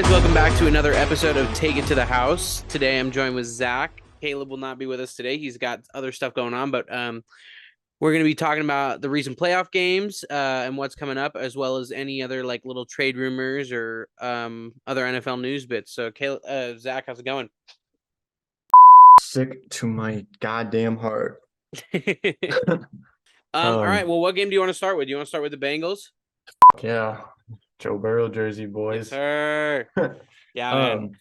guys? Welcome back to another episode of Take It to the House. Today I'm joined with Zach. Caleb will not be with us today. He's got other stuff going on, but we're going to be talking about the recent playoff games and what's coming up, as well as any other like little trade rumors or other NFL news bits. So, Caleb, Zach, how's it going? Sick to my goddamn heart. All right. Well, what game do you want to start with? Do you want to start with the Bengals? Yeah, Joe Burrow jersey, Yes, boys. sir. Yeah, man.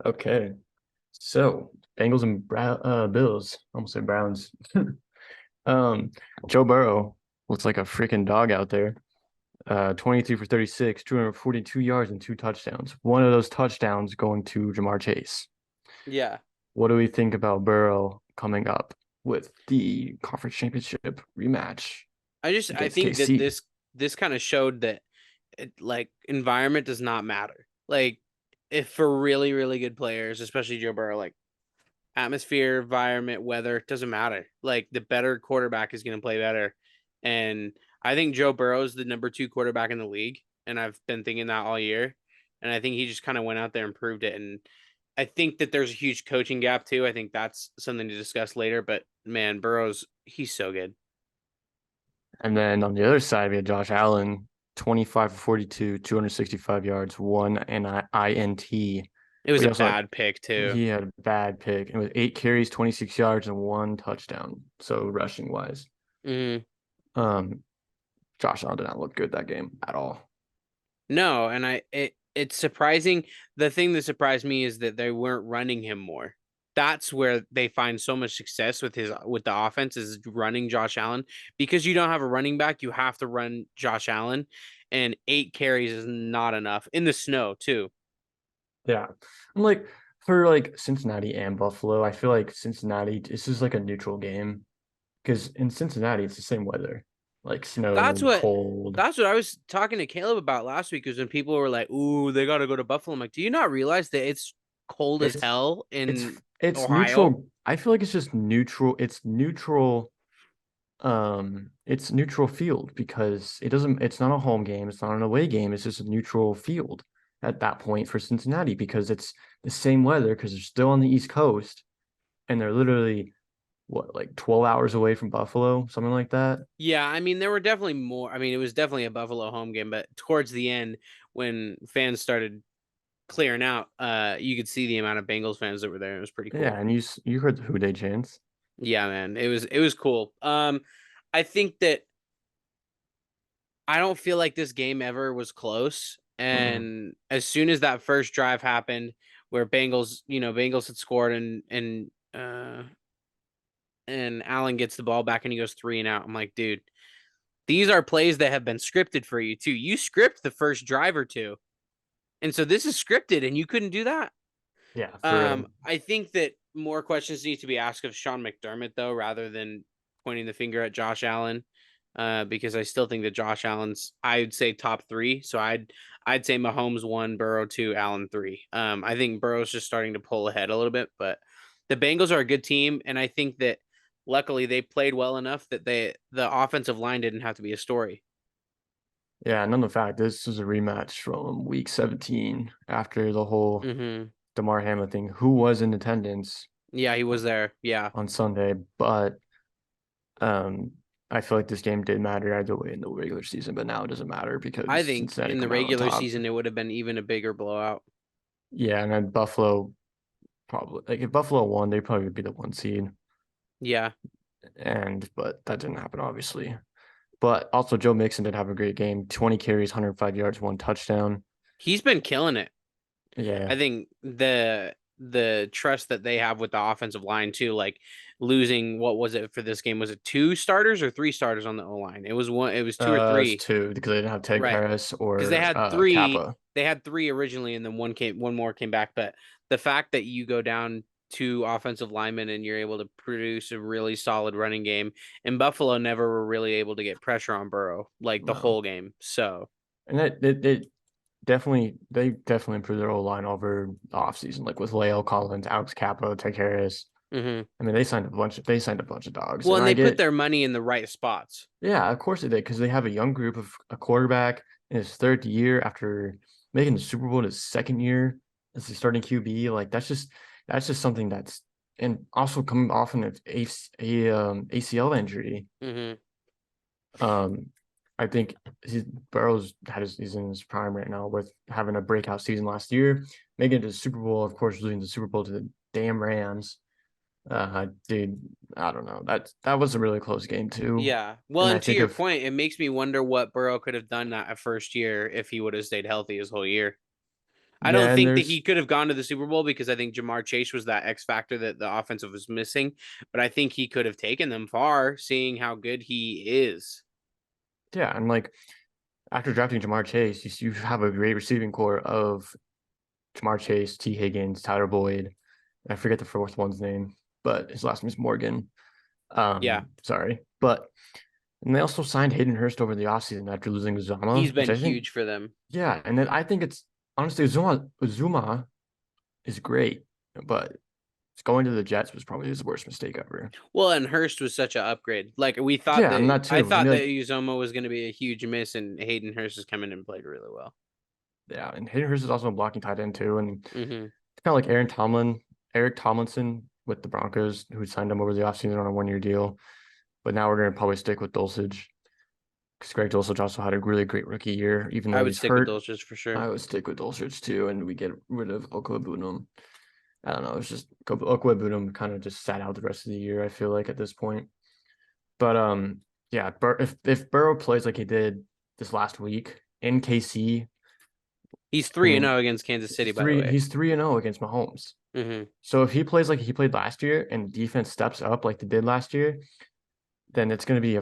Okay. So Bengals and Bills. Almost say Browns. Joe Burrow looks like a freaking dog out there. 23 for 36, 242 yards and 2 touchdowns. One of those touchdowns going to Jamar Chase. Yeah. What do we think about Burrow coming up with the conference championship rematch I against think that KC? this kind of showed that environment does not matter. Like if for really, really good players, especially Joe Burrow, like atmosphere, environment, weather, doesn't matter. Like the better quarterback is going to play better. And I think Joe Burrow is the number 2 quarterback in the league. And I've been thinking that all year. And I think he just kind of went out there and proved it. And I think that there's a huge coaching gap too. I think that's something to discuss later. But man, he's so good. And then on the other side, we had Josh Allen, 25 for 42, 265 yards, one and INT. It was But he a also bad pick too. he had a bad pick. And with 8 carries, 26 yards, and 1 touchdown. So rushing wise. Mm-hmm. Um, Josh Allen did not look good that game at all. No, and it's surprising. The thing that surprised me is that they weren't running him more. That's where they find so much success with the offense is running Josh Allen because you don't have a running back, you have to run Josh Allen, and 8 carries is not enough in the snow too. Yeah. I'm like for like Cincinnati and Buffalo, I feel like Cincinnati, this is like a neutral game. Because in Cincinnati, it's the same weather. Like That's snow, what cold. that's what I was talking to Caleb about last week. Is when people were like, "Ooh, they got to go to Buffalo." I'm like, "Do you not realize that it's cold as It's hell it's in it's Ohio?" neutral. I feel like it's just neutral. It's neutral. It's neutral field because it's not a home game. It's not an away game. It's just a neutral field at that point for Cincinnati because it's the same weather because they're still on the East Coast and they're literally what, like 12 hours away from Buffalo, something like that. Yeah, I mean, there were definitely more. I mean, it was definitely a Buffalo home game, but towards the end, when fans started clearing out, you could see the amount of Bengals fans that were there. It was pretty Yeah, cool. and you heard the Who Dey chants. Yeah, man, it was cool. I think that I don't feel like this game ever was close. Mm-mm. And as soon as that first drive happened, where Bengals had scored and Allen gets the ball back and he goes 3 and out. I'm like, dude, these are plays that have been scripted for you too. You script the first drive or two. And so this is scripted and you couldn't do that. Yeah, for real. I think that more questions need to be asked of Sean McDermott though, rather than pointing the finger at Josh Allen. Because I still think that Josh Allen's I'd say top 3. So I'd say Mahomes 1, Burrow 2, Allen 3. I think Burrow's just starting to pull ahead a little bit, but the Bengals are a good team, and I think that luckily they played well enough that the offensive line didn't have to be a story. Yeah, and on the fact this is a rematch from week 17 after the whole Mm-hmm. Damar Hamlin thing, who was in attendance Yeah, he was there. Yeah. on Sunday, but um I feel like this game did matter either way in the regular season, but now it doesn't matter I because think Cincinnati in the come out on regular top. season it would have been even a bigger blowout. Yeah, and then Buffalo probably like if Buffalo won, they probably would be the 1 seed. Yeah. But that didn't happen obviously. But also Joe Mixon did have a great game. 20 carries, 105 yards, 1 touchdown. He's been killing it. Yeah. I think the trust that they have with the offensive line too, like losing what was it for this game? Was it 2 starters or 3 starters on the O line? It was 2 or It's 3. 2 because they didn't have Ted Right. Karras Because they or had 3 Kappa. they had 3 originally and then one more came back. But the fact that you go down 2 offensive linemen and you're able to produce a really solid running game, and Buffalo never were really able to get pressure on Burrow like the No. whole game. So And they definitely improved their O line over the offseason, like with Leo Collins, Alex Kappa, Ted Karras. mhm. I mean, they signed a bunch of dogs. Well, And and I they put get their money in the right spots. yeah, of course they did, because they have a young group of a quarterback in his 3rd year after making the Super Bowl in his second year as the starting QB. Like that's just something that's and also coming off an ACL injury. Hmm. Um, I think Burrow's he's in his prime right now with having a breakout season last year, making it to the Super Bowl. Of course, losing the Super Bowl to the damn Rams. Dude, I don't know. That was a really close game too. Yeah. Well, And I and to think your if point, it makes me wonder what Burrow could have done that first year if he would have stayed healthy his whole year. I yeah, don't and think that he there's could have gone to the Super Bowl because I think Jamar Chase was that X factor that the offensive was missing, but I think he could have taken them far, seeing how good he is. yeah, and like after drafting Jamar Chase, you have a great receiving core of Jamar Chase, T. Higgins, Tyler Boyd. I forget the fourth one's name, but his last name is Morgan. Yeah, Sorry. But and they also signed Hayden Hurst over the offseason after losing he's Uzama, which been I think, huge for them. yeah, and then I think it's honestly Uzuma is great, but going to the Jets was probably his worst mistake ever. Well, and Hurst was such an upgrade. Like we thought Yeah, and that that I too. I thought mean, that like, Uzoma was going to be a huge miss, and Hayden Hurst has come in and played really well. yeah, and Hayden Hurst is also a blocking tight end too, and Hmm. it's kind of like Eric Tomlinson with the Broncos, who signed him over the offseason on a 1 year deal. But now we're going to probably stick with Dulcich because Greg Dulcich also had a really great rookie year, even I though would he's stick with hurt. Dulcich for sure. I would stick with Dulcich too, and we get rid of Okwebunum. I don't know. It's just Okwebunum kind of just sat out the rest of the year. I feel like at this point, but yeah. If Burrow plays like he did this last week in KC, He's I 3 and mean, 0 against Kansas City, by the way. he's 3-0 against Mahomes. Hmm. So if he plays like he played last year and defense steps up like they did last year, then it's going to be a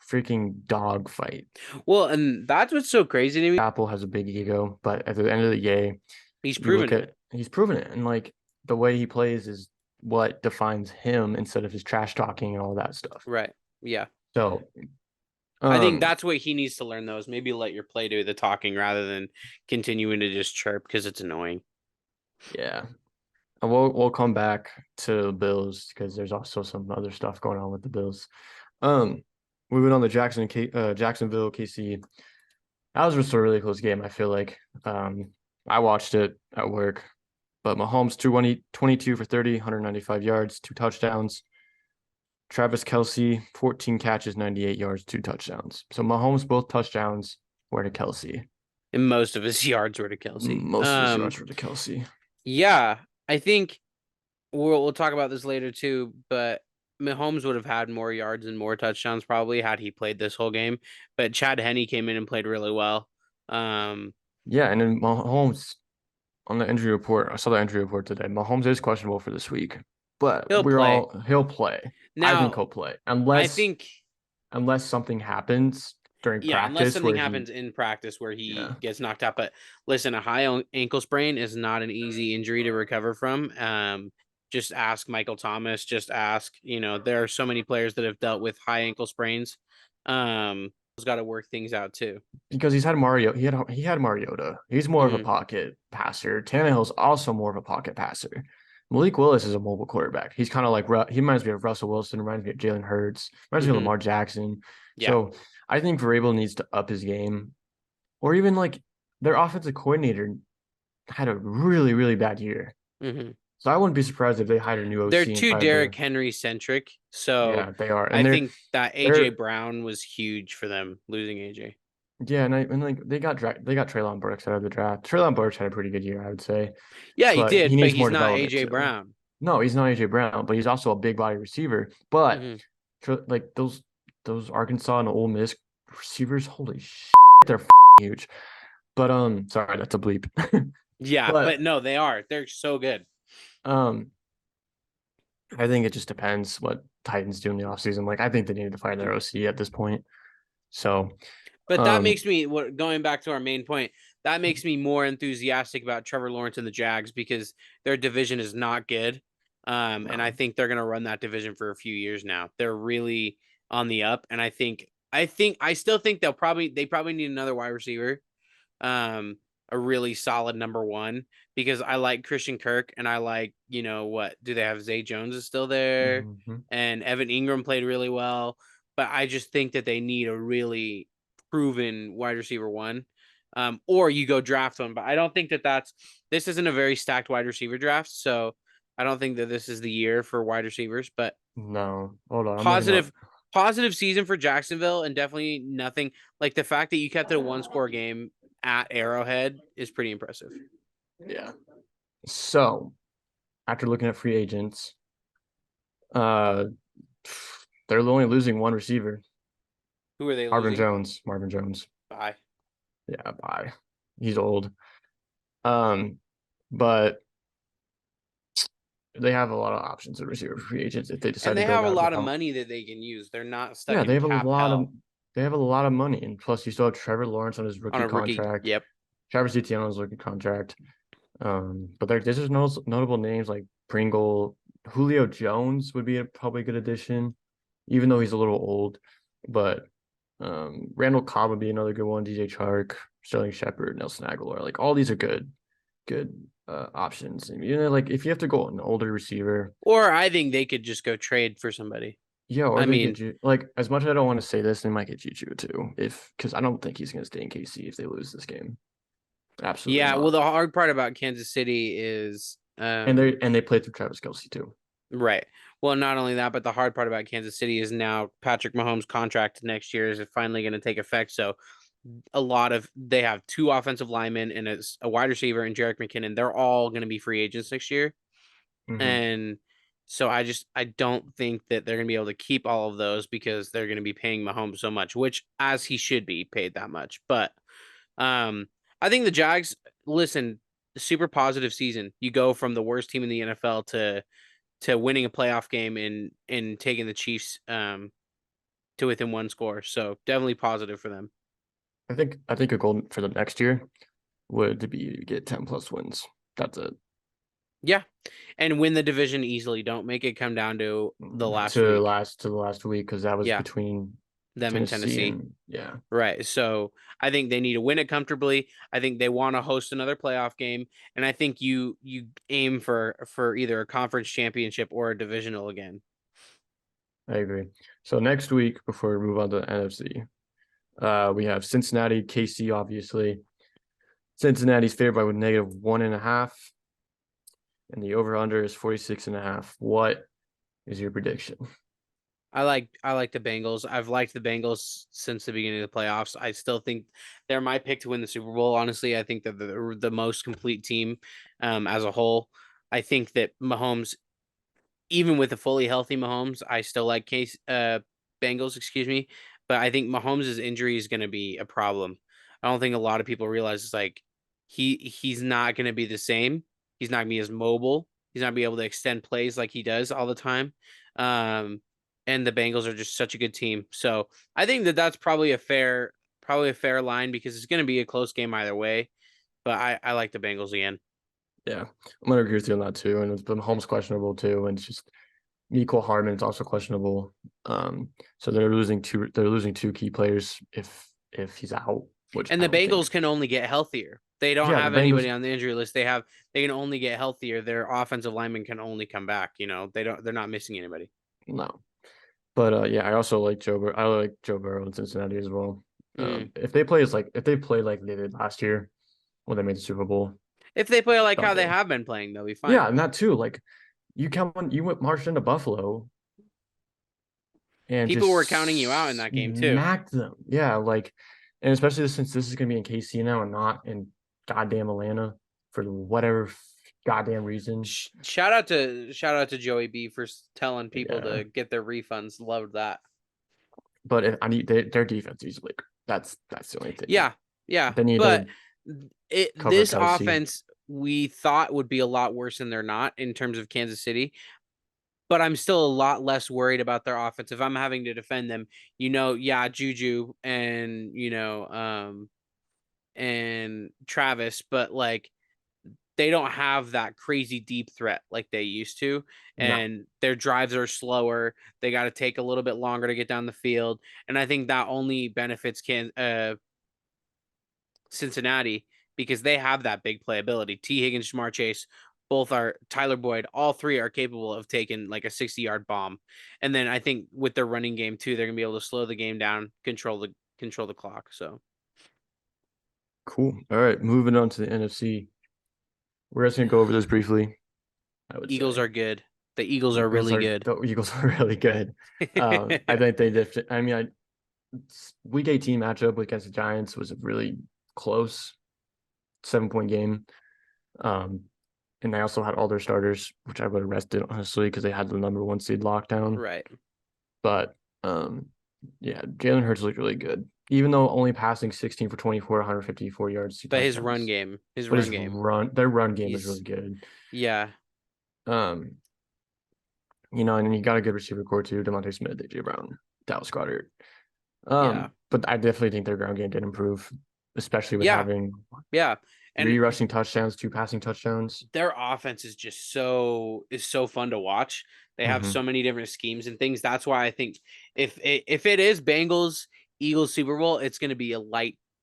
freaking dog fight. Well, and that's what's so crazy to me. Apple has a big ego, but at the end of the day, He's you proven look it. at he's proven it, and like the way he plays is what defines him instead of his trash talking and all that stuff. Right. Yeah. So, I think um, that's what he needs to learn, though, is maybe let your play do the talking rather than continuing to just chirp because it's annoying. yeah, and we'll come back to Bills because there's also some other stuff going on with the Bills. Um, moving on to Jacksonville, KC. That was just a really close game. I feel like I watched it at work, but Mahomes 22 for 30, 195 yards, 2 touchdowns. Travis Kelce, 14 catches, 98 yards, 2 touchdowns. So Mahomes, both touchdowns were to Kelce. And most of his yards were to Kelsey. Most of his yards were to Kelce. Yeah, I think we'll talk about this later too, but Mahomes would have had more yards and more touchdowns probably had he played this whole game. But Chad Henne came in and played really well. Um, Yeah, and then Mahomes on the injury report, I saw the injury report today. Mahomes is questionable for this week, but he'll play. he'll play. I think Now, he'll play I think unless something happens during yeah, unless practice something where he happens in practice where he yeah. gets knocked out. But listen, a high ankle sprain is not an easy injury to recover from. Just ask Michael Thomas. Just ask, there are so many players that have dealt with high ankle sprains. He's got to work things out too. Because he had Mariota. He's more of a Hmm. pocket passer. Tannehill's also more of a pocket passer. Malik Willis is a mobile quarterback. He's kind of like he reminds me of Russell Wilson, reminds me of Jalen Hurts, reminds me of Hmm. Lamar Jackson. Yeah. So I think Vrabel needs to up his game, or even like their offensive coordinator had a really really bad year. Hmm. So I wouldn't be surprised if they hired a new They're OC and too fired Derrick their Henry centric. So yeah they are I and think that AJ they're Brown was huge for them losing AJ. yeah and like they got Traylon Burks out of the draft. Traylon Burks had a pretty good year, I would say, Yeah, he but he did, but needs he's more not development AJ too. Brown. No, he's not AJ Brown, but he's also a big body receiver. But Hmm. like those Arkansas and Ole Miss receivers, holy shit, they're huge. But sorry, that's a bleep. Yeah, but But no, they are. They're so good. um, I think it just depends what Titans do in the offseason. Like I think they need to fire their OC at this point. So But that um, makes me going back to our main point. That makes me more enthusiastic about Trevor Lawrence and the Jags because their division is not good. And I no. think they're going to run that division for a few years now. They're really on the up, and I still think they probably need another wide receiver, a really solid number one because I like Christian Kirk and I like what do they have? Zay Jones is still there, Mhm. and Evan Ingram played really well, but I just think that they need a really proven wide receiver one. or you go draft one. But I don't think this isn't a very stacked wide receiver draft, so I don't think that this is the year for wide receivers. But No, hold on. I'm looking up. positive positive season for Jacksonville, and definitely nothing like the fact that you kept it a one score game at Arrowhead is pretty impressive. Yeah. So after looking at free agents, uh, they're only losing one receiver, Who are they Marvin losing? Jones. Marvin Jones. Bye. Yeah, bye. He's old. Um, but they have a lot of options at receiver free agents if they decide And to they go have a that lot of route. money that they can use. They're not stuck Yeah, in cap hell they have a lot of money, and plus you still have Trevor Lawrence on his on rookie a rookie. contract, Yep. Travis Etienne on his rookie contract. But there's just notable names like Pringle, Julio Jones would be a probably good addition, even though he's a little old. But Randall Cobb would be another good one. DJ Chark, Sterling Shepard, Nelson Aguilar, like all these are good options. And, like if you have to go an older receiver, Or I think they could just go trade for somebody. yeah, or I they mean, get you like as much as I don't want to say this, they might get Juju too, if because I don't think he's gonna stay in KC if they lose this game. Absolutely yeah. Well, not. the hard part about Kansas City is, And they played through Travis Kelsey too. right. Well, not only that, but the hard part about Kansas City is now Patrick Mahomes' contract next year is finally going to take effect. So they have two offensive linemen and it's a wide receiver and Jerick McKinnon. They're all going to be free agents next year. Mm-hmm. And so I don't think that they're going to be able to keep all of those because they're going to be paying Mahomes so much, which as he should be paid that much. But um, I think the Jags, listen, super positive season. You go from the worst team in the NFL to winning a playoff game and taking the Chiefs to within one score. So definitely positive for them. I think a goal for the next year would be to get 10 plus wins. That's it. Yeah. And win the division easily. Don't make it come down to the last week. To the last week because that was Yeah. between Them in Tennessee Tennessee. and yeah. Right. So I think they need to win it comfortably. I think they want to host another playoff game. And I think you aim for either a conference championship or a divisional again. I agree. So next week, before we move on to the NFC, we have Cincinnati, KC, obviously. Cincinnati's favored by negative 1.5, and the over-under is 46.5. What is your prediction? I like the Bengals. I've liked the Bengals since the beginning of the playoffs. I still think they're my pick to win the Super Bowl. Honestly, I think that they're the most complete team as a whole. I think that Mahomes, even with a fully healthy Mahomes, I still like Bengals, excuse me. But I think Mahomes' injury is going to be a problem. I don't think a lot of people realize it's like he's not going to be the same. He's not going to be as mobile. He's not going to be able to extend plays like he does all the time. Um, and the Bengals are just such a good team. So I think that that's probably a fair line because it's going to be a close game either way. But I like the Bengals again. Yeah, I'm gonna agree with you on that too. And the Mahomes questionable too, and it's just Nico Harmon's also questionable. So they're losing two key players if he's out, which And I the don't think. Bengals can only get healthier. They don't Yeah, the have anybody Bengals. on the injury list. They can only get healthier. Their offensive linemen can only come back. They're not missing anybody. No, but yeah, I also like I like Joe Burrow in Cincinnati as well. Mm. If they play like they did last year when they made the Super Bowl, If they play like done how they deal. have been playing, they'll be Yeah, fine. and that too. Like you went marched into Buffalo and People were just counting you out in that game too. smacked them. Yeah, like, and especially since this is gonna be in KC now and not in goddamn Atlanta for whatever goddamn reason. Shout out to Joey B for telling people Yeah, to get their refunds. Loved that. but I need their defense is like that's the only thing. Yeah, yeah, They need but to cover this Kelsey. offense we thought would be a lot worse than they're not in terms of Kansas City. But I'm still a lot less worried about their offense. If I'm having to defend them, yeah, Juju and and Travis, but like they don't have that crazy deep threat like they used to, No, and their drives are slower. They got to take a little bit longer to get down the field, and I think that only benefits Cincinnati because they have that big playability. T. Higgins, Jamar Chase, both are Tyler Boyd. All three are capable of taking like a 60-yard bomb. And then I think with their running game too, they're gonna be able to slow the game down, control the clock. So Cool. All right, moving on to the NFC. We're just gonna go over this briefly. I would Eagles say are good. The Eagles are really good. The Eagles are really good. I think they did. I mean, week 18 matchup against the Giants was a really close 7-point game. And they also had all their starters, which I would have rested honestly because they had the number 1 seed lockdown. Right. But yeah, Jalen Hurts looked really good, even though only passing 16 for 24, 154 yards, 2 But his run touchdowns. game, But their run game is he's really good. yeah, Um, and you got a good receiver core too: Devontae Smith, AJ Brown, Dallas Goedert. yeah, But I definitely think their ground game did improve, especially with yeah, having yeah. And 3 rushing touchdowns, 2 passing touchdowns. their offense is just so fun to watch. They have Mm-hmm. so many different schemes and things. That's why I think if it is Bengals Eagles Super Bowl, it's gonna be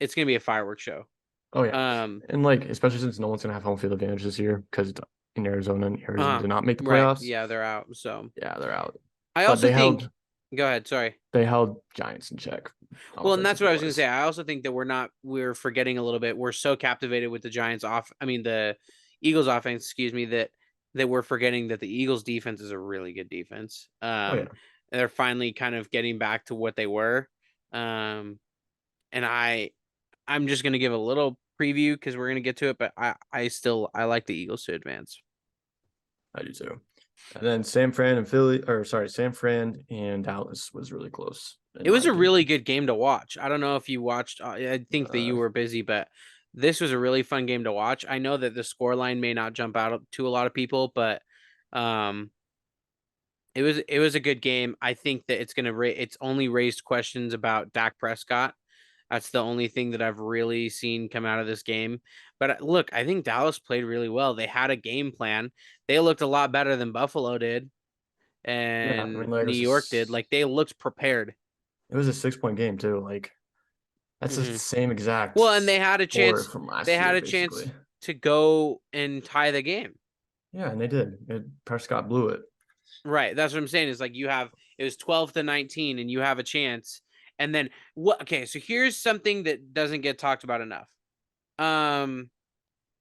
it's gonna be a fireworks show. Oh yeah, Um, and like especially since no one's gonna have home field advantage this year because in Arizona and Arizona did not make the right. playoffs. Yeah, they're out. So Yeah, they're out. I But also think go ahead, sorry. they held Giants in check Well, and that's what offensively I was going to say. wise. I also think that we're forgetting a little bit. We're so captivated with the Giants the Eagles offense, excuse me, that we're forgetting that the Eagles defense is a really good defense. Oh yeah, They're finally kind of getting back to what they were. Um, and I'm just going to give a little preview because we're going to get to it, but I like the Eagles to advance. I do too. And then San Fran and Dallas was really close in It my was a really opinion. good game to watch. I don't know if you watched. I think that Uh, you were busy, but this was a really fun game to watch. I know that the score line may not jump out to a lot of people, but um, it was a good game. I think that it's only raised questions about Dak Prescott. That's the only thing that I've really seen come out of this game. But look, I think Dallas played really well. They had a game plan. They looked a lot better than Buffalo did yeah, I and mean like New York did. Like they looked prepared. it was a 6-point game too. Like that's the Hmm. same exact Well, and score from they last had year a chance basically. to go and tie the game. Yeah, and they did. Prescott blew it. Right. That's what I'm saying. Is like it was 12-19 and you have a chance. And then what okay, so here's something that doesn't get talked about enough. Um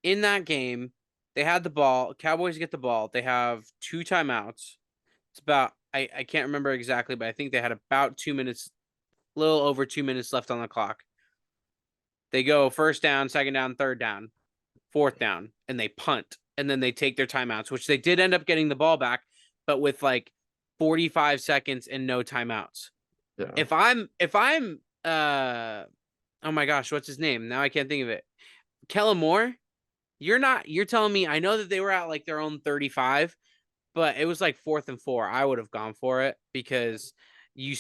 in that game, they had the ball, Cowboys get the ball. They have 2 timeouts. It's about I can't remember exactly, but I think they had about 2 minutes, a little over 2 minutes left on the clock. They go first down, second down, third down, fourth down, and they punt, and then they take their timeouts, which they did end up getting the ball back, but with like 45 seconds and no timeouts. Yeah. If I'm oh my gosh, what's his name? Now I can't think of it. Kellen Moore, you're telling me I know that they were at like their own 35, but it was like 4th and 4. I would have gone for it because you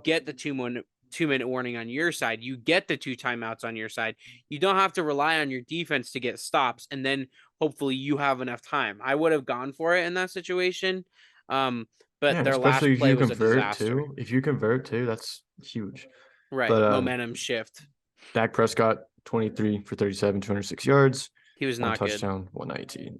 get the 2 minute warning on your side. You get the 2 timeouts on your side. You don't have to rely on your defense to get stops, and then hopefully you have enough time. I would have gone for it in that situation. Yeah, But and their especially last if play you was a convert disaster. too. If you convert too, that's huge. Right. But Momentum shift. Dak Prescott, 23 for 37, 206 yards, He was 1 not good. touchdown, 119.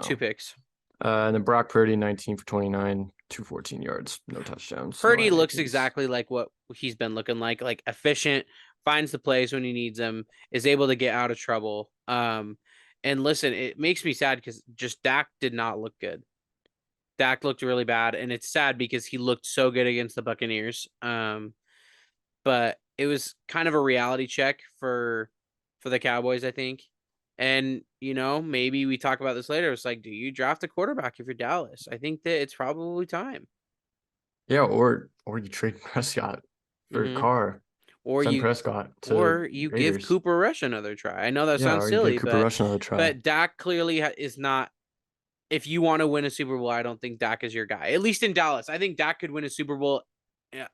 Two No. picks. And then Brock Purdy, 19 for 29, 214 yards, no touchdowns, no Purdy looks INTs. exactly like what he's been looking like efficient, finds the plays when he needs them, is able to get out of trouble. And listen, it makes me sad because just Dak did not look good. Dak looked really bad, and it's sad because he looked so good against the Buccaneers. But it was kind of a reality check for the Cowboys, I think. And maybe we talk about this later. It's like, do you draft a quarterback if you're Dallas? I think that it's probably time. Yeah, or you trade Prescott for Mm-hmm. Carr, or send you Prescott to or you give Raiders. Cooper Rush another try. I know that Yeah, sounds or you give silly, Cooper but Rush another try. Dak clearly is not. If you want to win a Super Bowl, I don't think Dak is your guy. At least in Dallas, I think Dak could win a Super Bowl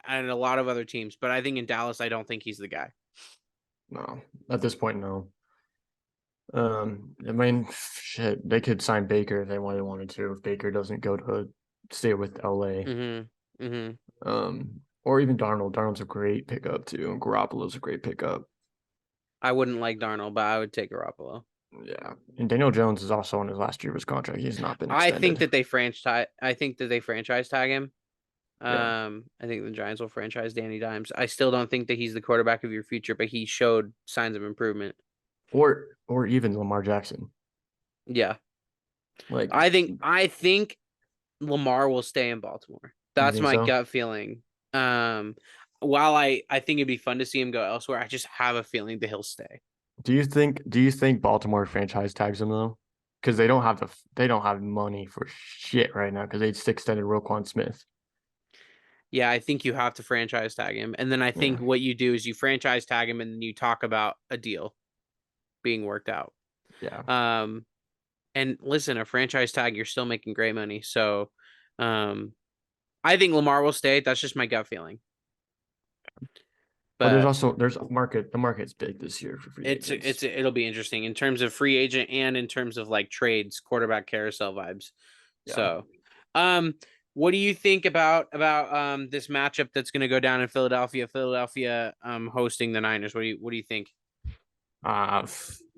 and a lot of other teams, but I think in Dallas, I don't think he's the guy. No, at this point, no. I mean, shit, they could sign Baker if they wanted to. If Baker doesn't go to stay with LA, Mm-hmm. Mm-hmm. or even Darnold. Darnold's a great pickup too, and Garoppolo's a great pickup. I wouldn't like Darnold, but I would take Garoppolo. Yeah, and Daniel Jones is also on his last year of his contract. He's not been extended. I think that they franchise tag him. Yeah, I think the Giants will franchise Danny Dimes. I still don't think that he's the quarterback of your future, but he showed signs of improvement. or even Lamar Jackson. Yeah. Like, I think Lamar will stay in Baltimore. you That's think my so? gut feeling. While I think it'd be fun to see him go elsewhere, I just have a feeling that he'll stay. Do you think Baltimore franchise tags him though? Because they don't have money for shit right now because they just extended Roquan Smith. Yeah, I think you have to franchise tag him. And then I think Yeah, what you do is you franchise tag him and then you talk about a deal being worked out. yeah. Um, and listen, a franchise tag, you're still making great money. So, um, I think Lamar will stay. That's just my gut feeling. But But there's a market. The market's big this year for free agents. it'll be interesting in terms of free agent and in terms of like trades, quarterback carousel vibes. Yeah. So, um, what do you think about this matchup that's going to go down in Philadelphia? Philadelphia hosting the Niners. What do you think?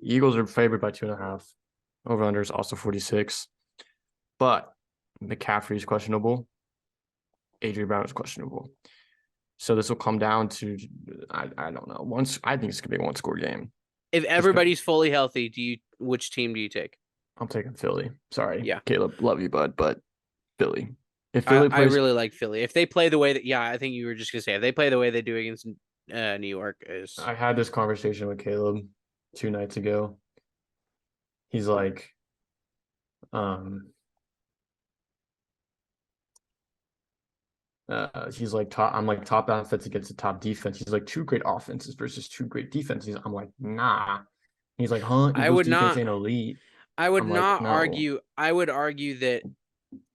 Eagles are favored by 2.5. Over under is also 46. But McCaffrey is questionable. Adrian Brown is questionable. So this will come down to I don't know. I think it's gonna be a 1-score game. If Just everybody's fully healthy, which team do you take? I'm taking Philly. Sorry, Yeah. Caleb, love you, bud, but Philly. If I, Philly I plays, really like Philly. If they play the way that, yeah, I think you were just gonna say if they play the way they do against New York is I had this conversation with Caleb 2 nights ago. He's like, um, he's like top. I'm like top offense against the top defense. He's like two great offenses versus two great defenses. I'm like, nah. He's like, huh? I Eagles would defense not ain't elite. I would I'm like, not no. argue I would argue that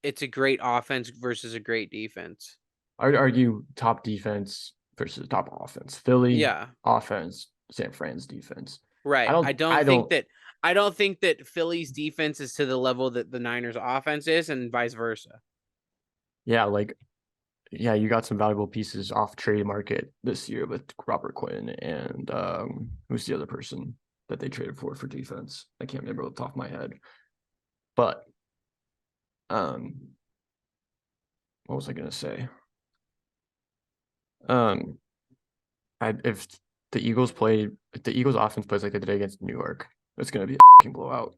it's a great offense versus a great defense. I would argue top defense versus top offense. Philly Yeah, offense, San Fran's defense. I right. don't. I don't I think don't. that I don't think that Philly's defense is to the level that the Niners offense is and vice versa. Yeah, like yeah, you got some valuable pieces off trade market this year with Robert Quinn and who's the other person that they traded for defense? I can't remember off the top of my head. But um, what was I gonna say? Um, if if the Eagles offense plays like they did against New York, it's gonna be a blowout.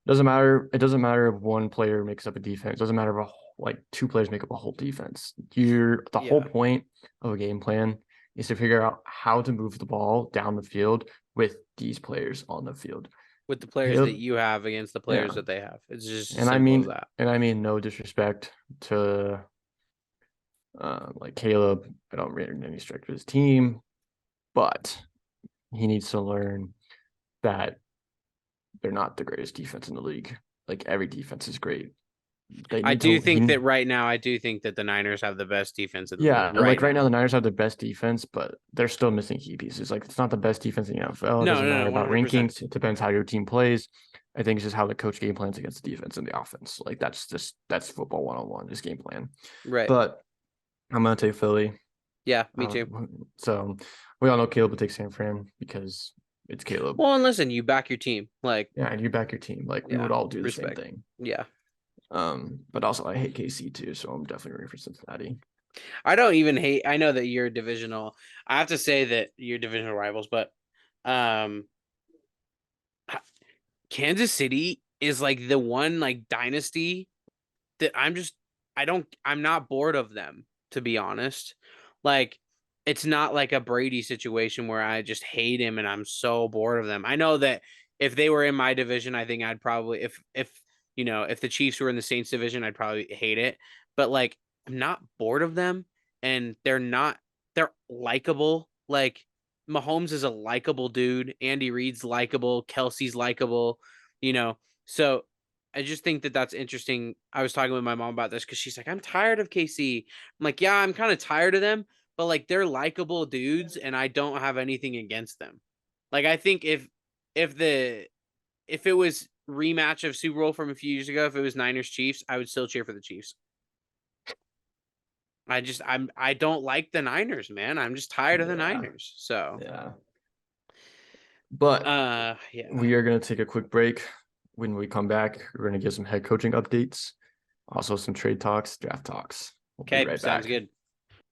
Doesn't matter. It doesn't matter if one player makes up a defense. It doesn't matter if like two players make up a whole defense. The whole Yeah, point of a game plan is to figure out how to move the ball down the field with these players on the field. with the players that Caleb, you have against the players yeah, that they have. It's just as and I simple as mean, that. and I mean no disrespect to like Caleb. I don't really any respect for his team, but he needs to learn that they're not the greatest defense in the league. Like every defense is great. They I need do to think that right now, I do think that the Niners have the best defense in the Yeah, league right like right now now. the Niners have the best defense, but they're still missing key pieces. Like it's not the best defense in the NFL. It No, doesn't no, matter no, about 100%. rankings. It depends how your team plays. I think it's just how the coach game plans against the defense and the offense. Like that's football 101, this game plan. Right. But I'm gonna take Philly. Yeah, me too. So we all know Caleb will take San Fran because it's Caleb. Well, and listen, you back your team. Like, Yeah, and you back your team. Like we yeah, would all do the same respect. thing. Yeah. But also I hate KC too, so I'm definitely rooting for Cincinnati. I don't even hate, I know that you're divisional. I have to say that you're divisional rivals, but um Kansas City is like the one like dynasty that I'm not bored of them, to be honest. Like it's not like a Brady situation where I just hate him and I'm so bored of them. I know that if they were in my division, I think I'd probably if if the Chiefs were in the Saints division, I'd probably hate it. But like I'm not bored of them and they're likable. Like Mahomes is a likable dude. Andy Reid's likable. Kelsey's likable, you know. So I just think that that's interesting. I was talking with my mom about this because she's like, I'm tired of KC. I'm like, yeah, I'm kind of tired of them, but like they're likable dudes and I don't have anything against them. Like I think if the if it was rematch of Super Bowl from a few years ago, if it was Niners Chiefs, I would still cheer for the Chiefs. I don't like the Niners, man. I'm just tired of the Yeah, Niners. So yeah. But yeah. we are going to take a quick break. When we come back, we're going to give some head coaching updates, also some trade talks, draft talks. We'll be Okay, right sounds back. good.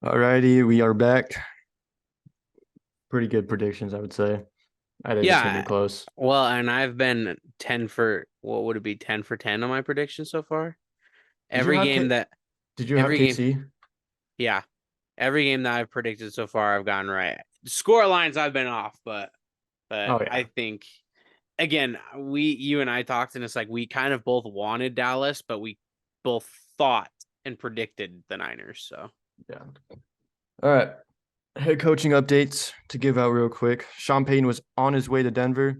All righty, we are back. Pretty good predictions, I would say. I think it's gonna be Yeah. close. Well, and I've been 10 for what would it be 10 for 10 on my prediction so far? Did you Every have game K that did you have every game, KC? yeah. Every game that I've predicted so far I've gotten right. Score lines I've been off, but Oh I yeah. think again, you and I talked and it's like we kind of both wanted Dallas, but we both thought and predicted the Niners, so Yeah. All right. Head coaching updates to give out real quick. Sean Payton was on his way to Denver.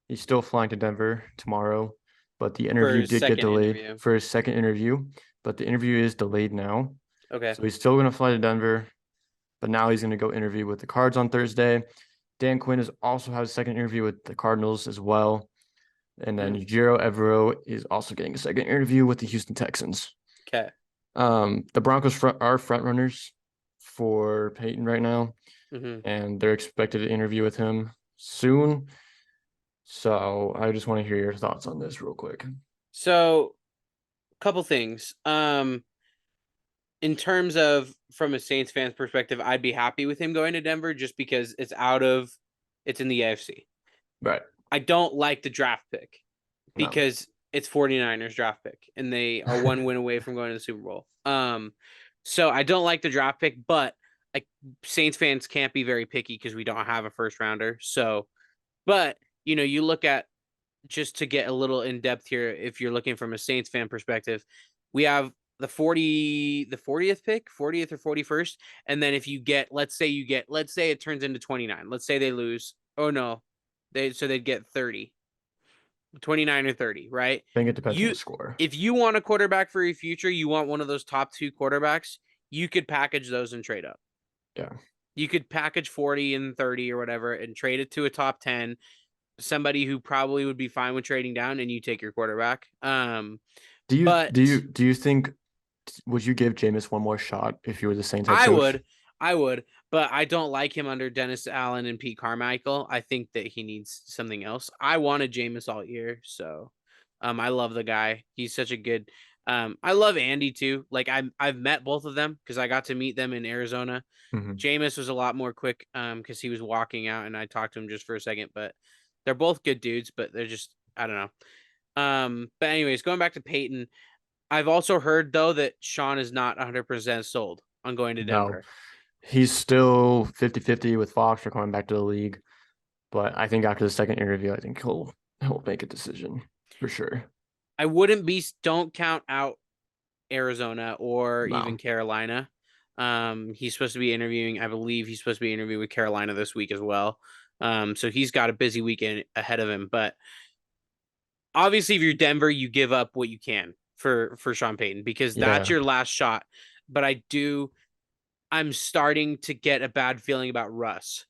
He's still flying to Denver tomorrow, but the for interview his did get second delayed interview. for his second interview, but the interview is delayed now. Okay. So he's still going to fly to Denver, but now he's going to go interview with the Cards on Thursday. Dan Quinn has also had a second interview with the Cardinals as well. And then Mm, Ujiro Evero is also getting a second interview with the Houston Texans. okay. The Broncos are front runners for Peyton right now, Hmm. and they're expected to interview with him soon. So I just want to hear your thoughts on this real quick. So, couple things. In terms of from a Saints fan's perspective, I'd be happy with him going to Denver just because it's in the AFC. Right. I don't like the draft pick No. because it's 49ers draft pick and they are one win away from going to the Super Bowl. So I don't like the draft pick, but like Saints fans can't be very picky because we don't have a first rounder. So, but you look at just to get a little in depth here, if you're looking from a Saints fan perspective, we have the 40th pick, 40th or 41st, and then if you get, let's say it turns into 29. Let's say they lose. Oh no, they'd get 30, 29 or 30, right? I think it depends on the You score. if you want a quarterback for your future, you want one of those top two quarterbacks, you could package those and trade up. Yeah. You could package 40 and 30 or whatever and trade it to a top 10, somebody who probably would be fine with trading down, and you take your quarterback. Do you But do you do you think would you give Jameis one more shot if you were the Saints head I coach? would, I would, but I don't like him under Dennis Allen and Pete Carmichael. I think that he needs something else. I wanted Jameis all year, so I love the guy. He's such a good. I love Andy too. Like I've met both of them because I got to meet them in Arizona. Mm-hmm. Jameis was a lot more quick because he was walking out and I talked to him just for a second, but they're both good dudes, but they're just I don't know. But anyways, going back to Peyton, I've also heard though that Sean is not 100% sold on going to No, Denver. he's still 50-50 with Fox for coming back to the league. But I think after the second interview, I think he'll make a decision for sure. I don't count out Arizona or even No. Carolina. He's supposed to be interviewing, I believe he's supposed to be interviewing with Carolina this week as well. So he's got a busy weekend ahead of him. But obviously, if you're Denver, you give up what you can for Sean Payton because that's Yeah, your last shot. But I'm starting to get a bad feeling about Russ.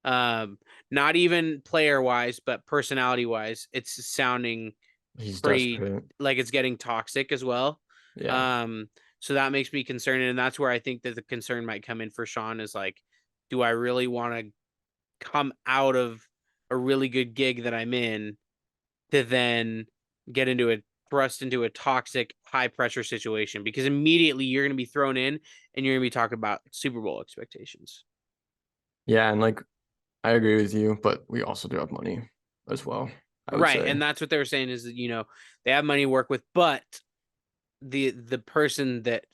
Um, Not even player wise, but personality wise, it's sounding he's pretty desperate. like it's getting toxic as well. Yeah. Um, so that makes me concerned, and that's where I think that the concern might come in for Sean is like, do I really want to come out of a really good gig that I'm in to then get into a thrust into a toxic high pressure situation because immediately you're going to be thrown in and you're going to be talking about Super Bowl expectations. Yeah, and like I agree with you, but we also do have money as well, I would Right, say. and that's what they were saying is that they have money to work with, but the person that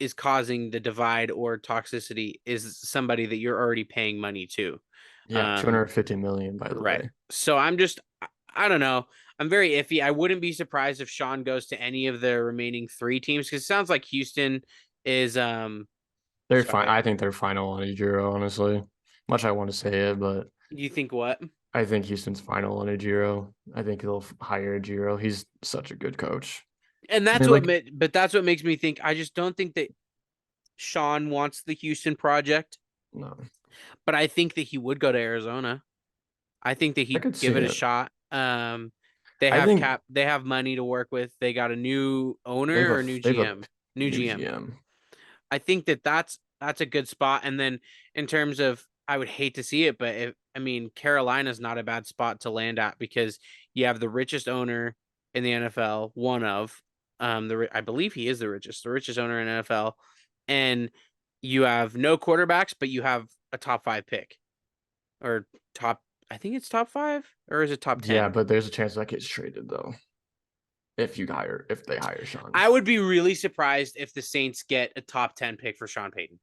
is causing the divide or toxicity is somebody that you're already paying money to. Yeah, Um, 250 million, by the right. way. So I don't know. I'm very iffy. I wouldn't be surprised if Sean goes to any of the remaining three teams because it sounds like Houston is They're fine. sorry. I think they're final on Ejiro, honestly. Much I want to say it, but You think what? I think Houston's final on Ejiro. I think they'll hire Ejiro. He's such a good coach. And I mean, like, that's what makes me think I just don't think that Sean wants the Houston project, no, but I think that he would go to Arizona. I think that I he'd could see give it a it. shot. I think They have money to work with. They got a new they have owner a or new they have a GM. New new GM. GM. I think that that's a good spot. And then in terms of, I would hate to see it, but I mean, Carolina's not a bad spot to land at because you have the richest owner in the NFL, one of I believe he is the richest owner in the NFL, and you have no quarterbacks, but you have a top five pick or top I think it's top 5, or is it top Yeah, 10? but there's a chance that gets traded though if they hire Sean. I would be really surprised if the Saints get a top 10 pick for Sean Payton.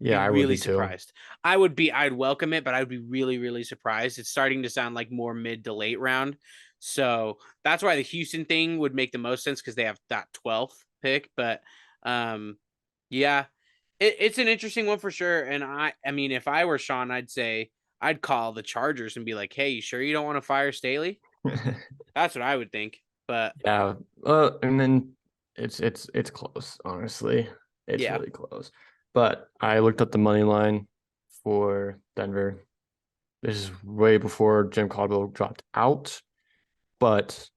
Be Yeah, I would really be too. surprised. I'd welcome it, but I would be really, really surprised. It's starting to sound like more mid to late round. So that's why the Houston thing would make the most sense because they have that 12th pick. But yeah, it's an interesting one for sure. And I mean, if I were Sean, I'd say I'd call the Chargers and be like, "Hey, you sure you don't want to fire Staley?" That's what I would think. But Yeah, and then it's close, honestly. It's yeah, really close. But I looked up the money line for Denver. This is way before Jim Caldwell dropped out, but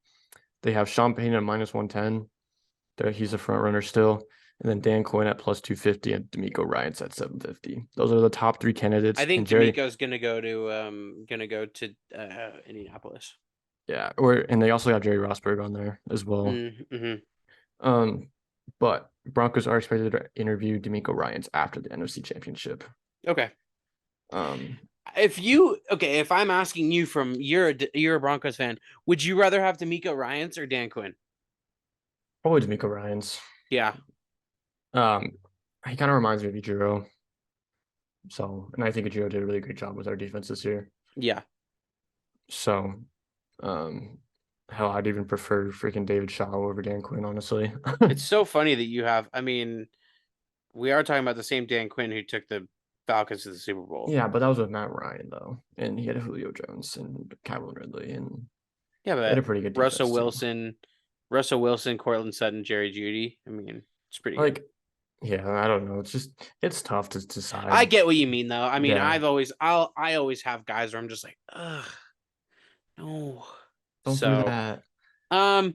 they have Sean Payton at -110. There, he's a front runner still. And then Dan Quinn at +250 and D'Amico Ryans at 750. Those are the top three candidates. I And think Jerry, D'Amico's gonna go to Indianapolis. yeah, and they also have Jerry Rosberg on there as well. Mm-hmm. Um, but Broncos are expected to interview D'Amico Ryans after the NFC Championship. Okay. Um, If I'm asking you from you're a Broncos fan, would you rather have D'Amico Ryans or Dan Quinn? Probably D'Amico Ryans. Yeah, Um, he kind of reminds me of Ichiro. So, and I think Ichiro did a really great job with our defense this year. yeah. So, um, hell, I'd even prefer freaking David Shaw over Dan Quinn, honestly. It's so funny that you have. I mean, we are talking about the same Dan Quinn who took the Falcons to the Super Bowl. Yeah, but that was with Matt Ryan though, and he had Julio Jones and Calvin Ridley, and Yeah, they had a but pretty good defense too. Russell Wilson, Cortland Sutton, Jerry Jeudy. I mean, it's pretty good. Like, yeah, I don't know. It's tough to I decide. get what you mean though. I mean, Yeah, I always have guys where I'm just like, ugh, no. don't do So, that. um,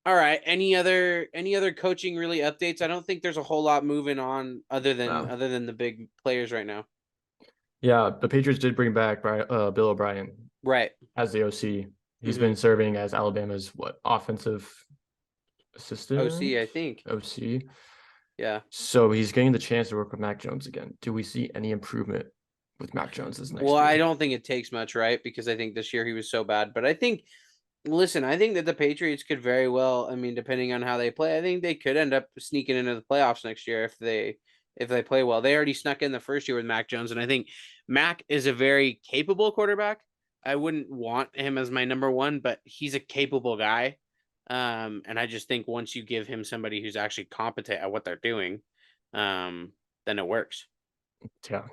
all right. Any other coaching really updates? I don't think there's a whole lot moving on No. other than the big players right now. Yeah, the Patriots did bring back Bill O'Brien Right. as the OC. He's Mm-hmm. been serving as Alabama's offensive assistant OC, I think. OC. Yeah. So he's getting the chance to work with Mac Jones again. Do we see any improvement with Mac Jones this Well, next I year? don't think it takes much, right? Because I think this year he was so bad. But I think, listen, I think that the Patriots could very well. I mean, depending on how they play, I think they could end up sneaking into the playoffs next year if they play well. They already snuck in the first year with Mac Jones, and I think Mac is a very capable quarterback. I wouldn't want him as my number one, but he's a capable guy. And I just think once you give him somebody who's actually competent at what they're doing, then it works. Yeah,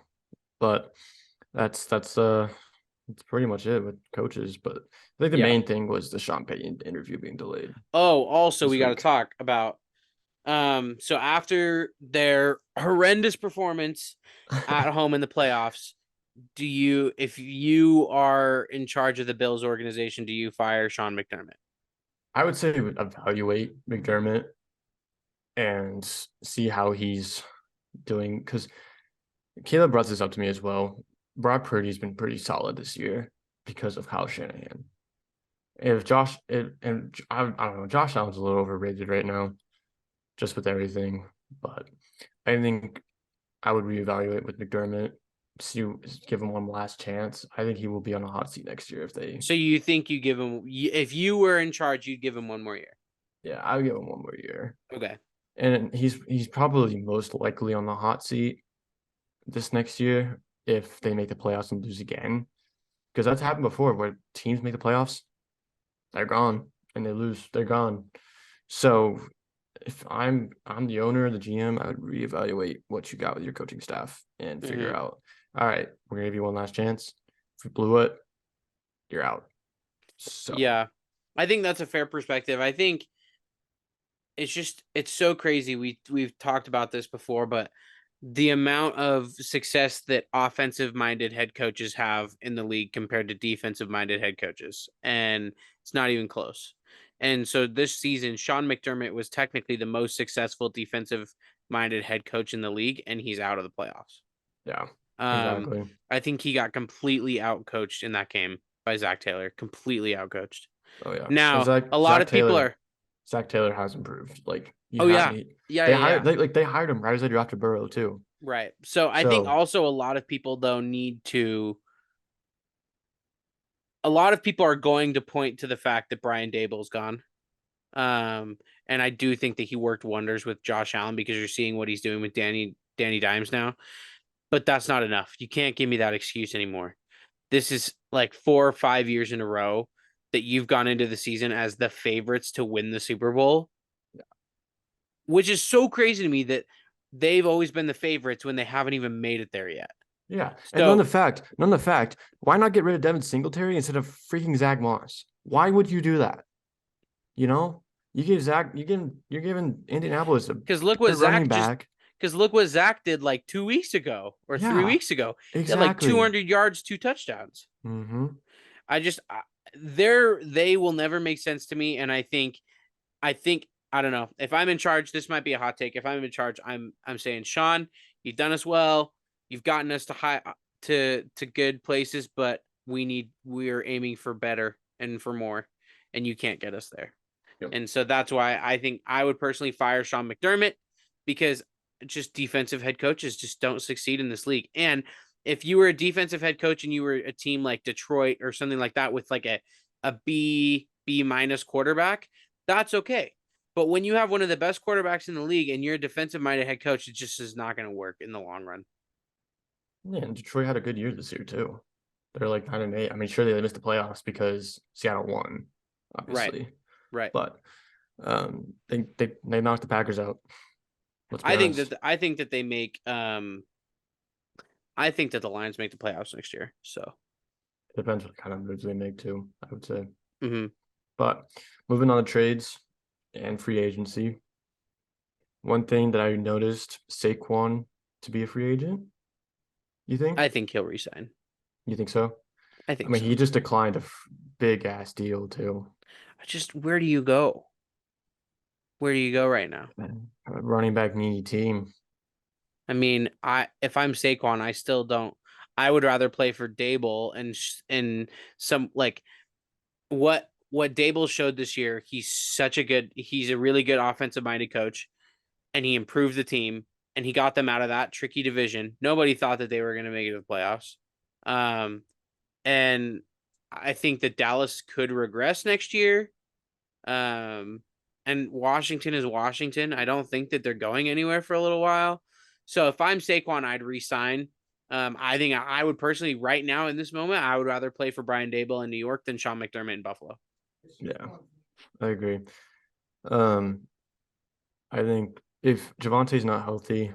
but that's that's pretty much it with coaches. But I think the Yeah. main thing was the Sean Payton interview being delayed Oh, also we this got to week. talk about so after their horrendous performance at home in the playoffs, if you are in charge of the Bills organization, do you fire Sean McDermott? I would say evaluate McDermott and see how he's doing because Caleb brought this up to me as well. Brock Purdy's been pretty solid this year because of Kyle Shanahan. If Josh and I don't know, Josh Allen's a little overrated right now, just with everything. But I think I would reevaluate with McDermott, see give him one last chance. I think he will be on a hot seat next year if they. So you think you give him if you were in charge, you'd give him one more year? Yeah, I would give him one more year, Okay. and he's probably most likely on the hot seat this next year if they make the playoffs and lose again, because that's happened before where teams make the playoffs, they're gone, and they lose, they're gone. So if I'm the owner, the GM, I would reevaluate what you got with your coaching staff and figure Mm-hmm. out, all right, we're gonna give you one last chance. If we blew it, you're out. So Yeah. I think that's a fair perspective. I think it's so crazy. We've talked about this before, but the amount of success that offensive minded head coaches have in the league compared to defensive minded head coaches, and it's not even close. And so this season, Sean McDermott was technically the most successful defensive minded head coach in the league, and he's out of the playoffs. yeah, Um, exactly. I think he got completely outcoached in that game by Zach Taylor, completely outcoached. Oh yeah. And Now, Zach a lot Zach of people Taylor are, Zach Taylor has improved. Like he oh had yeah, yeah, they yeah, hired yeah. they hired him right as they drafted Burrow too. Right. So I think So also a lot of people though need to a lot of people are going to point to the fact that Brian Dable's gone. And I do think that he worked wonders with Josh Allen because you're seeing what he's doing with Danny Dimes now. But that's not enough. You can't give me that excuse anymore. This is like 4 or 5 years in a row that you've gone into the season as the favorites to win the Super Bowl, which is so crazy to me that they've always been the favorites when they haven't even made it there yet. Yeah. And So none of the fact, why not get rid of Devin Singletary instead of freaking Zach Moss? Why would you do that? You know, you're giving Indianapolis a because look what good running Zach just back. because look what Zach did like 2 weeks ago or three Yeah, weeks ago. He had like exactly. 200 yards, 2 touchdowns. Mm-hmm. I just they will never make sense to me, and I think I don't know if I'm in charge. This might be a hot take. If I'm in charge, I'm saying Sean, you've done us well. You've gotten us to high to good places, but we're aiming for better and for more, and you can't get us there. Yep. And so that's why I think I would personally fire Sean McDermott because just defensive head coaches just don't succeed in this league. And if you were a defensive head coach and you were a team like Detroit or something like that with like a B minus quarterback, that's okay. But when you have one of the best quarterbacks in the league and you're a defensive minded head coach, it just is not going to work in the long run. Yeah, and Detroit had a good year this year too. They're like 9-8. I mean, sure they missed the playoffs because Seattle won, obviously. Right. But they knocked the Packers out. Let's be I think honest. that I think that they make I think that the Lions make the playoffs next year. So It depends what kind of moves they make too, I would say. mm-hmm. But moving on to trades and free agency. One thing that I noticed, Saquon to be a free agent. You think? I think he'll resign. You think so? I I think mean, so. he just declined a big ass deal too. Where do you go? Where do you go right now? A running back needy team. I mean, if I'm Saquon, I still don't. I would rather play for Dable and some like what Dable showed this year. He's a really good offensive minded coach, and he improved the team and he got them out of that tricky division. Nobody thought that they were going to make it to the playoffs. Um, and I think that Dallas could regress next year. Um, and Washington is Washington. I don't think that they're going anywhere for a little while. So if I'm Saquon, I'd resign. I think I would personally, right now in this moment, I would rather play for Brian Dable in New York than Sean McDermott in Buffalo. Yeah, I agree. Um, I think if Javante's not healthy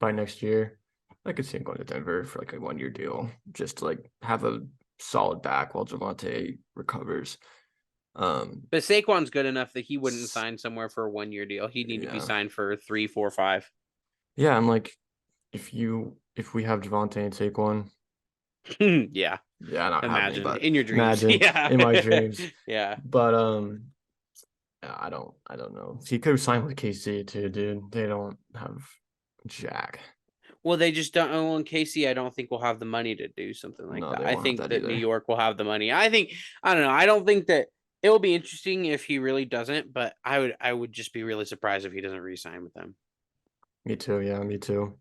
by next year, I could see him going to Denver for like a 1 year deal, just to like have a solid back while Javante recovers. But Saquon's good enough that he wouldn't sign somewhere for a 1 year deal. He'd need to be Yeah, signed for 3, 4, 5. yeah. I'm like, if we have Javante and Saquon, Yeah. yeah, not happening, Imagine but in your dreams. imagine Yeah. in my dreams. Yeah. But yeah, I don't know. He could have signed with KC too, dude. They don't have Jack. Well, they just don't own Casey. I don't think will have the money to do something like No, that. they I won't have think that that New either. York will have the money. I don't know. I don't think that it will be interesting if he really doesn't, but I would just be really surprised if he doesn't re-sign with them. Me too. Yeah, me too.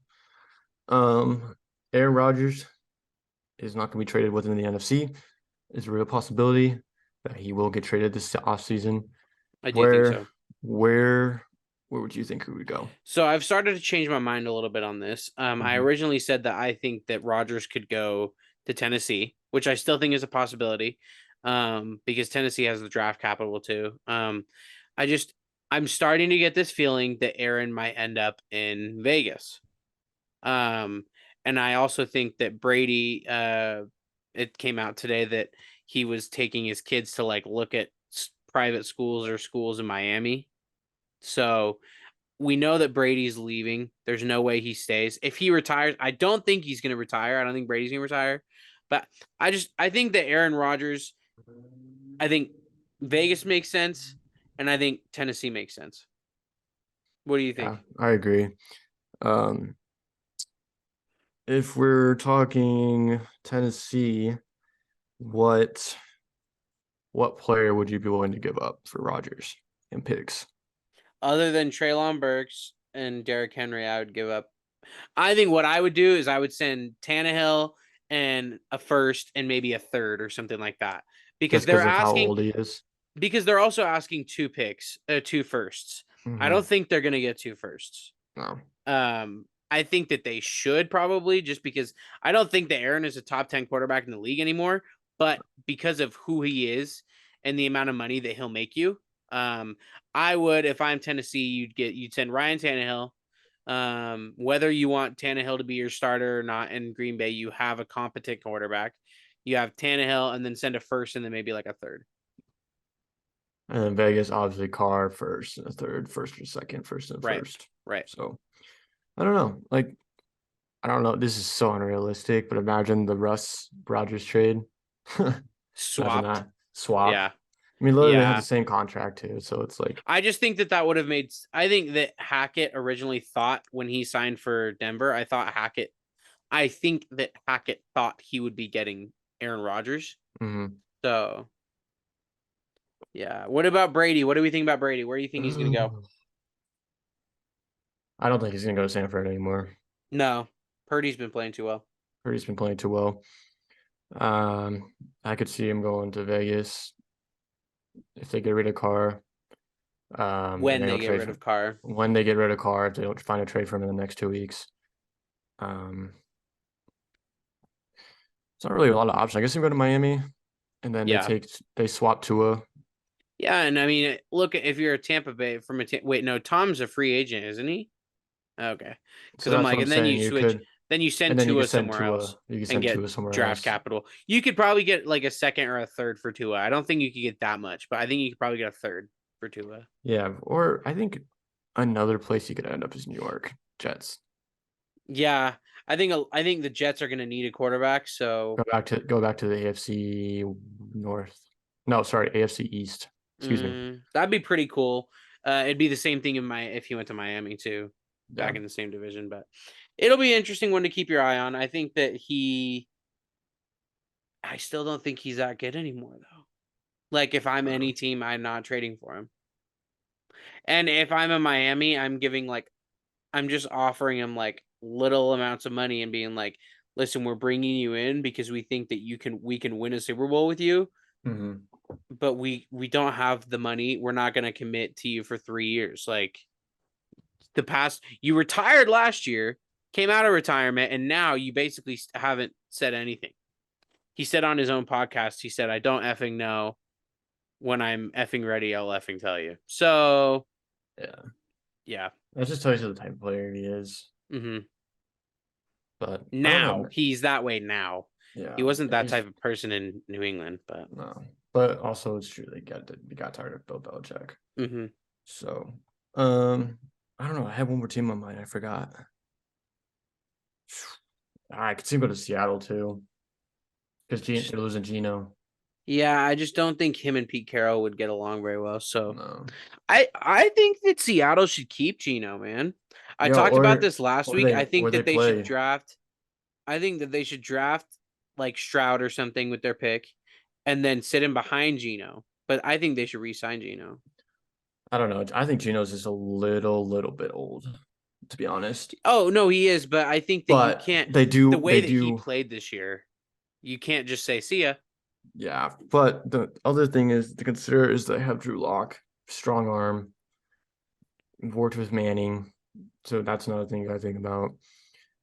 Um, Aaron Rodgers is not going to be traded within the NFC. It's a real possibility that he will get traded this offseason. I do think Where, so. where, where would you think he would go? So I've started to change my mind a little bit on this. I Mhm. originally said that I think that Rodgers could go to Tennessee, which I still think is a possibility, because Tennessee has the draft capital too. I just I'm starting to get this feeling that Aaron might end up in Vegas. Um, and I also think that Brady, it came out today that he was taking his kids to like look at private schools or schools in Miami. So we know that Brady's leaving. There's no way he stays. If he retires, I don't think he's going to retire. I don't think Brady's going to retire. But I think that Aaron Rodgers, I think Vegas makes sense, and I think Tennessee makes sense. What do you Yeah, think? I agree. Um, if we're talking Tennessee, what what player would you be willing to give up for Rodgers and picks? Other than Traylon Burks and Derrick Henry, I would give up. I think what I would do is I would send Tannehill and a first and maybe a third or something like that. Because Just they're because of how asking old he is. because they're also asking two firsts. I don't Hmm. think they're gonna get two firsts. No. I think that they should probably, just because I don't think that Aaron is a top 10 quarterback in the league anymore, but because of who he is and the amount of money that he'll make you, um, I would, if I'm Tennessee, you'd send Ryan Tannehill. Whether you want Tannehill to be your starter or not in Green Bay, you have a competent quarterback. You have Tannehill, and then send a first and then maybe like a third. And then Vegas, obviously, Carr first and a third, first or second, first and Right. first. Right. So I don't know. Like, I don't know. This is so unrealistic, but imagine the Russ Rogers trade. Imagine Swapped. that swap. Yeah. I mean, literally, they have the Yeah. same contract too. So it's like, I just think that would have made. I think that Hackett originally thought when he signed for Denver, I think that Hackett thought he would be getting Aaron Rodgers. mhm. So, yeah. What about Brady? What do we think about Brady? Where do you think he's going to go? I don't think he's gonna go to Sanford anymore. No. Purdy's been playing too well. Purdy's been playing too well. I could see him going to Vegas if they get rid of Carr. And When they they don't get trade rid for of Carr. when they get rid of Carr, if they don't find a trade for him in the next 2 weeks. It's not really a lot of options. I guess they go to Miami, and then Yeah. they swap Tua. Yeah. And I mean, look, if you're a Tampa Bay wait, no, Tom's a free agent, isn't he? Okay. So Because I'm that's what like, I'm and then you saying. switch, then you And send then Tua somewhere else You can and send get Tua somewhere draft else. capital. You could probably get like a second or a third for Tua. I don't think you could get that much, but I think you could probably get a third for Tua. Yeah, or I think another place you could end up is New York Jets. Yeah. I think the Jets are going to need a quarterback. So Go back to the AFC North. No, sorry, AFC East. Excuse me. that'd be pretty cool. It'd be the same thing if he went to Miami too, Yeah. back in the same division. But it'll be an interesting one to keep your eye on. I still don't think he's that good anymore though. Like if I'm any team, I'm not trading for him. And if I'm in Miami, I'm just offering him like little amounts of money and being like, "Listen, we're bringing you in because we think that we can win a Super Bowl with you, Mm-hmm. but we don't have the money. We're not going to commit to you for 3 years. Like you retired last year, came out of retirement, and now you basically haven't said anything." He said on his own podcast, he said, "I don't effing know. When I'm effing ready, I'll effing tell you." So, Yeah. yeah. That just tells you the type of player he is. Mm-hmm. But I don't Now know. he's that way now. He Yeah, wasn't that he's type of person in New England, but no. But also it's true they got tired of Bill Belichick. mm-hmm. So I don't know. I had one more team on mind. I forgot. I could see him go to Seattle too. Because they're losing Gino. Yeah, I just don't think him and Pete Carroll would get along very well. So No. I think that Seattle should keep Gino, man. I Yeah, talked about this last week. or they play. I think that they should draft like Stroud or something with their pick and then sit him behind Gino. But I think they should re-sign Gino. I don't know. I think Gino's just a little bit old, to be honest. Oh, no, he is, but I think that you But can't the way they that he do. played this year, you can't just say see ya. Yeah. But the other thing is to consider is they have Drew Lock, strong arm, worked with Manning. So that's another thing I think about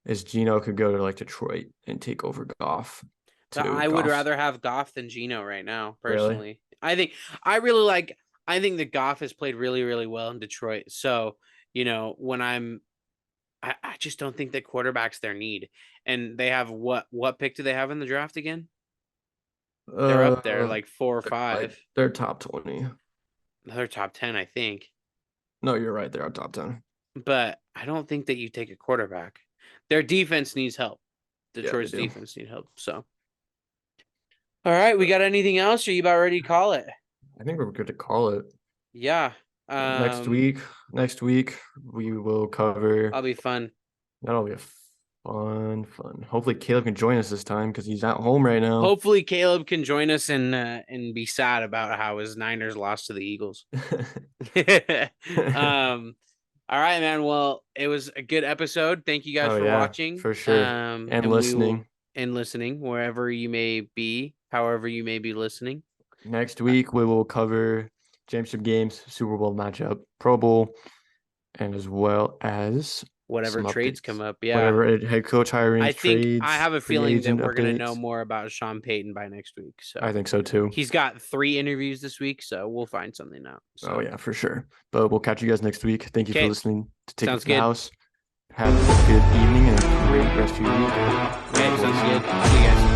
is Gino could go to like Detroit and take over Goff But too. I would Goff, rather have Goff than Gino right now, really? personally. I really like I think that Goff has played really, really well in Detroit. So, when I just don't think that quarterback's their need. And they have what pick do they have in the draft again? They're up there Uh, like 4 or 5. they're top 20. They're top 10, I think. No, you're right. They're top 10. But I don't think that you take a quarterback. Their defense needs help. Yeah, they Detroit's do. defense need help. So, all right, we got anything else? Or are you about ready to call it? I think we're good to call it. Yeah. Next week, we will cover. I'll be fun. That'll be a fun. Hopefully, Caleb can join us this time because he's at home right now. Hopefully, Caleb can join us and be sad about how his Niners lost to the Eagles. All right, man. Well, it was a good episode. Thank you guys Oh for yeah, watching. for sure. And And we will listening. and listening wherever you may be, however you may be listening. Next week we will cover championship games, Super Bowl matchup, Pro Bowl, and as well as Whatever some trades updates. come up. Yeah. Whatever head coach I hirings, think I trades, have a free feeling that agent we're gonna know updates. more about Sean Payton by next week. So I think so too. he's got 3 interviews this week, so we'll find something out. So. Oh yeah, for sure. But we'll catch you guys next week. Thank you for Okay. listening to Take It Sounds to the good. House. Have a good evening and a great rest of your week. Okay, sounds good. See you guys.